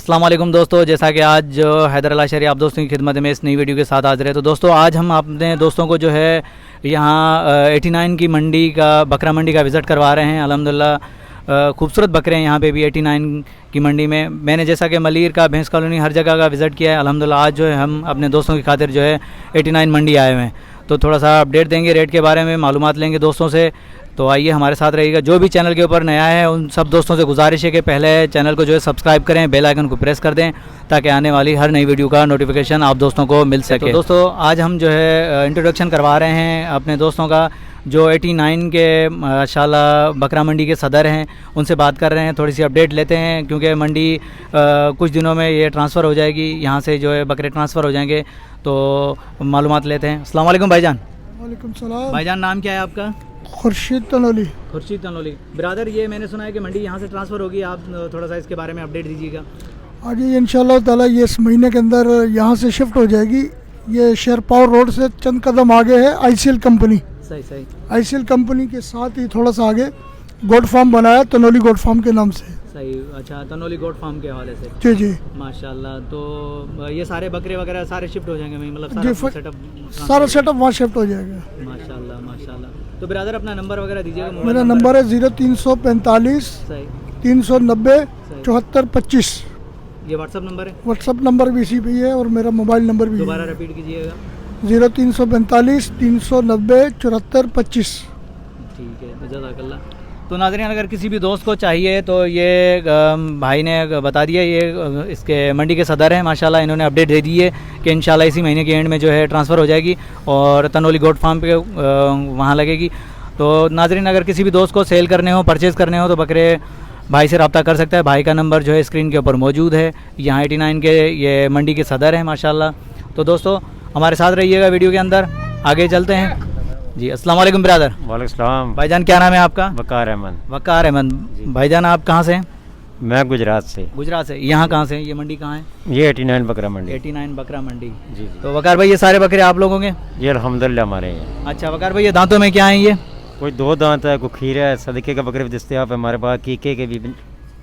अस्सलाम वालेकुम दोस्तों, जैसा कि आज हैदर अला शहरी आप दोस्तों की खिदमत में इस नई वीडियो के साथ हाजिर है। तो दोस्तों आज हम अपने दोस्तों को जो है यहाँ 89 की मंडी का बकरा मंडी का विज़िट करवा रहे हैं। अल्हम्दुलिल्लाह खूबसूरत बकरे हैं यहाँ पे भी 89 की मंडी में। मैंने जैसा कि मलीर का, भैंस कॉलोनी, हर जगह का विज़िट किया है। अल्हम्दुलिल्लाह आज जो है हम अपने दोस्तों की खातिर जो है 89 मंडी आए हुए हैं। तो थोड़ा सा अपडेट देंगे, रेट के बारे में मालूमात लेंगे दोस्तों से। तो आइए हमारे साथ रहिएगा। जो भी चैनल के ऊपर नया है उन सब दोस्तों से गुजारिश है कि पहले चैनल को जो है सब्सक्राइब करें, बेल आइकन को प्रेस कर दें ताकि आने वाली हर नई वीडियो का नोटिफिकेशन आप दोस्तों को मिल सके। तो दोस्तों आज हम जो है इंट्रोडक्शन करवा रहे हैं अपने दोस्तों का, जो 89 के माशाल्लाह बकरा मंडी के सदर हैं, उनसे बात कर रहे हैं। थोड़ी सी अपडेट लेते हैं क्योंकि मंडी कुछ दिनों में ये ट्रांसफ़र हो जाएगी, यहाँ से जो है बकरे ट्रांसफ़र हो जाएंगे। तो मालूमात लेते हैं। अस्सलाम वालेकुम भाईजान। वालेकुम सलाम। भाईजान नाम क्या है आपका? खुर्शीद तनोली। खुर्शीद तनोली। ब्रदर ये मैंने सुना है कि मंडी यहाँ से ट्रांसफ़र होगी, आप थोड़ा सा इसके बारे में अपडेट दीजिएगा। आज ये इंशाल्लाह ताला ये इस महीने के अंदर यहाँ से शिफ्ट हो जाएगी। ये शेरपावर रोड से चंद कदम आगे है आईसीएल कंपनी। सही सही। आईसीएल कंपनी के साथ ही थोड़ा सा आगे गोट फार्म बनाया, तनोली गोट फार्म के नाम से। सही, अच्छा, तनोली गोट फार्म के हवाले से। जी जी माशाल्लाह। तो ये सारे बकरे वगैरह सारे शिफ्ट हो जाएंगे, मतलब जी, सारा सेटअप वहाँ शिफ्ट हो जाएगा। माशाल्लाह माशाल्लाह। तो ब्रदर अपना नंबर वगैरह दीजिएगा। मेरा नंबर है 0345 सही 390 7425। ये व्हाट्सअप नंबर है? व्हाट्सअप नंबर भी इसी पे ही है और मेरा मोबाइल नंबर भी दोबारा रिपीट कीजिएगा। 0345 390 7425। ठीक है, जज़ाकल्लाह। तो नाज़रीन अगर किसी भी दोस्त को चाहिए तो ये भाई ने बता दिया, ये इसके मंडी के सदर हैं माशाल्लाह। इन्होंने अपडेट दे दी है कि इंशाल्लाह इसी महीने के एंड में जो है ट्रांसफ़र हो जाएगी और तनोली गोट फार्म पे वहाँ लगेगी। तो नाज़रीन अगर किसी भी दोस्त को सेल करने हो, परचेज़ करने हो तो बकरे भाई से रब्ता कर सकता है। भाई का नंबर जो है स्क्रीन के ऊपर मौजूद है। यहाँ 89 के ये मंडी के सदर हैं माशाल्लाह। तो दोस्तों हमारे साथ रहिएगा वीडियो के अंदर, आगे चलते हैं जी। अस्सलाम वालेकुम ब्रदर। वालेकुम सलाम। भाईजान क्या नाम है आपका? वकार अहमद। वकार अहमद। भाईजान आप कहाँ से हैं? मैं गुजरात से। गुजरात से। यहाँ कहाँ से हैं? ये मंडी कहाँ है? ये 89 बकरा मंडी। 89 बकरा मंडी। जी। तो वकार भाई ये सारे बकरे आप लोगों के? ये अल्हम्दुलिल्लाह हमारे हैं। अच्छा वकार भाई ये दांतों में क्या है? ये कोई 2 दांत है, कोई खीरा है, सदके का बकरे भी दस्तियाब है हमारे पास, कीके के भी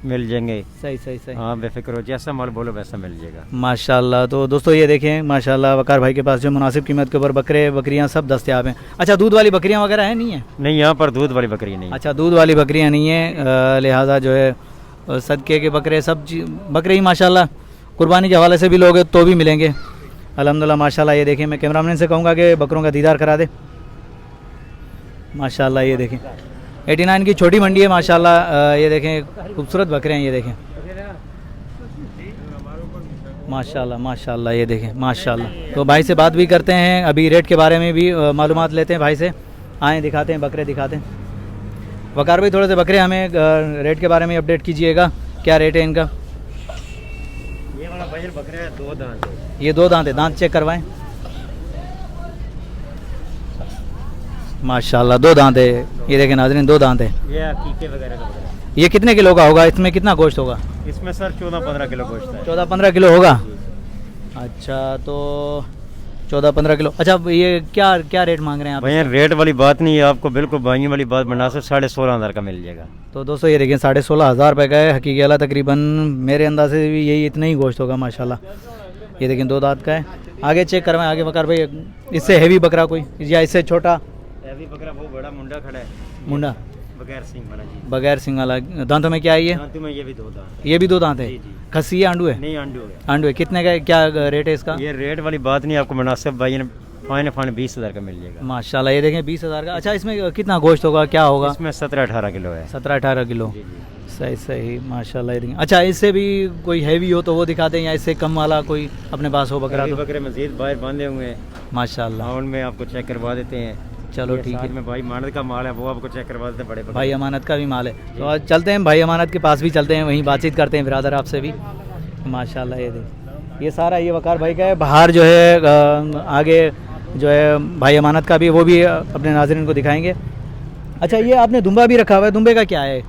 मिल जाएंगे। सही सही सही। हाँ बेफिक्र हो, जैसा माल बोलो वैसा मिल जाएगा माशाल्लाह। तो दोस्तों ये देखें माशाल्लाह वकार भाई के पास जो मुनासिब कीमत के ऊपर बकरे बकरियाँ सब दस्तियाब हैं। अच्छा दूध वाली बकरियाँ वगैरह हैं? नहीं है। नहीं, यहाँ पर दूध वाली बकरी नहीं। अच्छा दूध वाली बकरियाँ नहीं है, लिहाजा जो है सदके के बकरे सब बकरे ही माशाल्लाह। कुर्बानी के हवाले से भी लोग तो भी मिलेंगे अल्हम्दुलिल्लाह माशाल्लाह। ये देखें, मैं कैमरामैन से कहूँगा कि बकरों का दीदार करा दे माशाल्लाह। ये देखें 89 की छोटी मंडी है माशाल्लाह। ये देखें खूबसूरत बकरे हैं, ये देखें माशाल्लाह माशाल्लाह। ये देखें माशाल्लाह। तो भाई से बात भी करते हैं, अभी रेट के बारे में भी मालूमात लेते हैं भाई से। आएँ दिखाते हैं बकरे, दिखाते हैं। वकार भाई थोड़े से बकरे हमें रेट के बारे में अपडेट कीजिएगा, क्या रेट है इनका? ये वाला भाई बकरे है 2 दांत है। ये 2 दांत है, दांत चेक करवाएं माशाल्लाह। 2 दांत है, ये देखें नाज़रीन 2 दांत है। ये कीके वगैरह का बकरा है। ये कितने किलो का होगा? इसमें कितना गोश्त होगा? इसमें सर 14-15 किलो गोश्त है। 14-15 किलो होगा। अच्छा तो 14-15 किलो। अच्छा ये क्या क्या रेट मांग रहे हैं आप? भैया रेट वाली बात नहीं है, आपको बिल्कुल भाइयों वाली बात मुनासिब 16,500 का मिल जाएगा। तो दोस्तों ये देखिए 16,500 रुपये का है हकीकी वाला, तकरीबन मेरे अंदाज़ से भी यही इतना ही गोश्त होगा माशाल्लाह। ये देखें 2 दांत का है। आगे चेक करवाएं, आगे वकार भाई इससे हैवी बकरा कोई या इससे छोटा? हैवी बकरा वो बड़ा मुंडा खड़ा है। मुंडा बगैर सिंग वाला जी। बगैर सिंग वाला। दांतों में क्या है ये? दांतों में ये भी 2 दांत। ये भी 2 दांत है। जी जी। खस्सी है, आंडू है? नहीं, आंडू है। आंडू है। कितने का है, क्या रेट है इसका? ये रेट वाली बात नहीं, आपको मुनासिब भाई ने फाइन 20,000 का मिल जाएगा माशाल्लाह। ये देखें 20,000 का। अच्छा इसमें कितना गोश्त होगा, क्या होगा? इसमें 17-18 किलो है। 17-18 किलो। जी जी। सही सही माशाल्लाह। ये देखें। अच्छा इससे भी कोई हैवी हो तो वो दिखा दें, या इससे कम वाला कोई अपने पास हो बकरा? तो बकरे मजीद बाहर बांधे हुए हैं माशाल्लाह। उनमें आपको चेक करवा देते हैं। चलो ठीक है। में भाई अमानत का माल है, वो आपको चेक करवा देते हैं। बड़े भाई अमानत का भी माल है। तो आज चलते हैं भाई अमानत के पास भी चलते हैं, वहीं बातचीत करते हैं ब्रदर आपसे भी माशाल्लाह। ये देख ये सारा ये वकार भाई का है। बाहर जो है आगे जो है भाई अमानत का भी, वो भी अपने नाज़रीन को दिखाएंगे। अच्छा ये आपने दुम्बा भी रखा हुआ है, दुम्बे का क्या है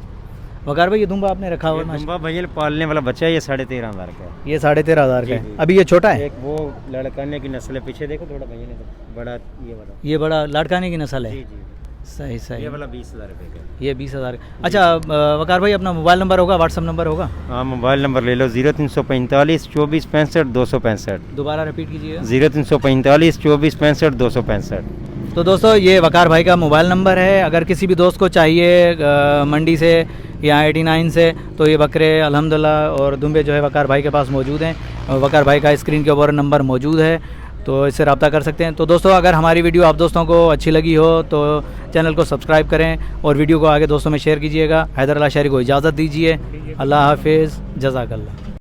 वकार भाई? ये दुम्बा आपने रखा हुआ है? दुम्बा भैया पालने वाला बच्चा है, ये 13,500 का है। ये 13,500 का है। अभी ये छोटा है? एक वो लड़काने की नस्ल है, पीछे देखो थोड़ा भैया ने, बड़ा ये वाला। ये बड़ा लड़काने की नस्ल है। जी जी। सही सही। ये वाला 20,000 रुपये का। ये 20,000। अच्छा वकार भाई, अपना मोबाइल नंबर होगा, व्हाट्सअप नंबर होगा? हाँ, मोबाइल नंबर ले लो 0345 24 65 265। दोबारा रिपीट कीजिएगा। 0345 24 65 265। तो दोस्तों ये वकार भाई का मोबाइल नंबर है। अगर किसी भी दोस्त को चाहिए मंडी से या 89 से, तो ये बकरे अल्हम्दुलिल्लाह और दुम्बे जो है वकार भाई के पास मौजूद हैं। वकार भाई का स्क्रीन के ऊपर नंबर मौजूद है, तो इससे रब्ता कर सकते हैं। तो दोस्तों अगर हमारी वीडियो आप दोस्तों को अच्छी लगी हो तो चैनल को सब्सक्राइब करें और वीडियो को आगे दोस्तों में शेयर कीजिएगा। हैदर अली शहरी को इजाज़त दीजिए। अल्लाह हाफिज़, जज़ाकल्लाह।